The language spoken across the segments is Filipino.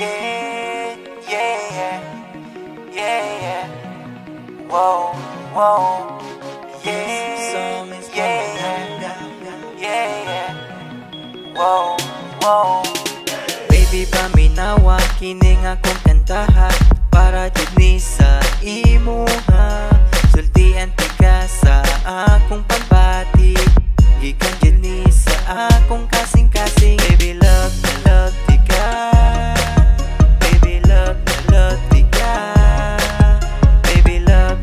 Yeah, yeah, yeah, yeah. Whoa, whoa. Yeah, yeah, yeah. Whoa, whoa. Baby, paminawa kining akong kantaha para jud ni sa imuha. Sultian ti ka sa akong pagbati, gikan jud ni sa akong kasing-kasing. Baby, love ti ka. Baby, love ti ka. Baby, love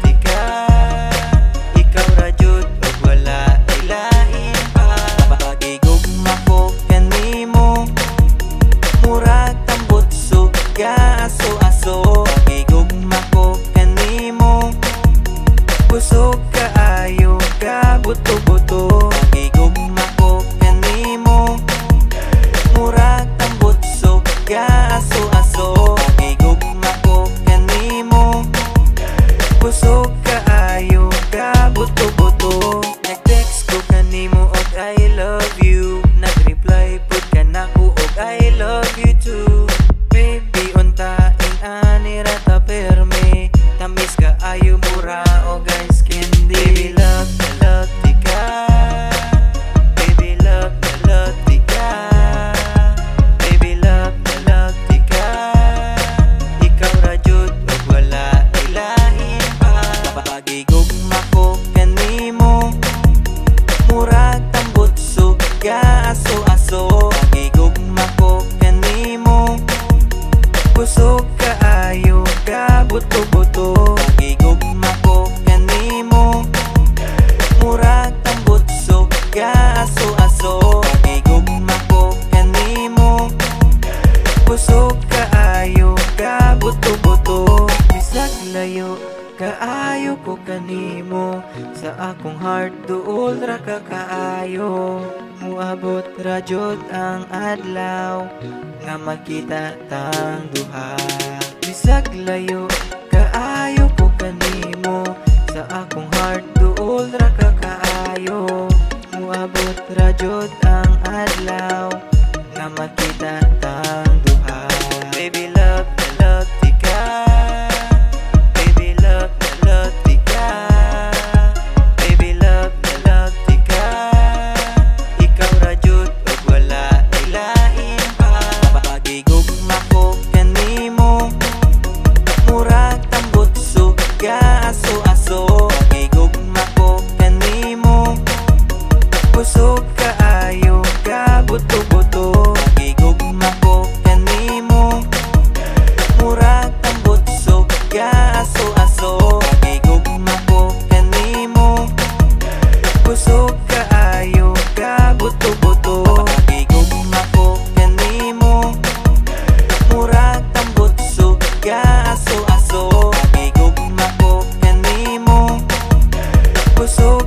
ti ka. Ikaw ra jud ug wala ilain pa. Pagigugma ko kanimo, murag tambot suga aso-aso. Pagigugma ko kanimo, busog kaayo ka buto-buto. Pagigugma ko kanimo, murag tambot suga aso-aso. Pagigugma ko kanimo, busog kaayo ka buto-buto. Nag-text ko kanimo og I love you, nag-reply pud ka nako og I love you too. Baby, untain ani ra ta perme, tamis ka ayo mura o guys candy. Baby, love ti ka. Baby, love ti ka. Baby, love ti ka. Ikaw ra jud ug wala ilahin pa. Pagigugma ko kanimo, murag tambot suga aso-aso. Pagigugma ko kanimo, busog kaayo ka buto-buto. Pagigugma ko kanimo, murag tambot suga aso-aso. Pagigugma ko kanimo, busog kaayo ka buto-buto. Bisag layo kaayo ko kanimo, sa akong heart duol ra ka kaayo. Muabot ra jud ang adlaw nga magkita tang duha. Bisag layo kaayo ko kanimo, sa akong heart duol ra ka kaayo. Muabot ra jud ang adlaw nga magkita tang duha. Baby, love ti ka. Baby, love ti ka. Baby, love ti ka. Ikaw ra jud ug wala ilain pa. Pagigugma ko kanimo, murag tambot suga aso-aso. Pagigugma ko kanimo, busog kaayo ka buto-buto. Pagigugma ko kanimo, murag tambot suga aso-aso. Pagigugma ko kanimo, busog kaayo ka buto-buto. Pagigugma ko kanimo, murag tambot suga aso-aso. Pagigugma ko kanimo, busog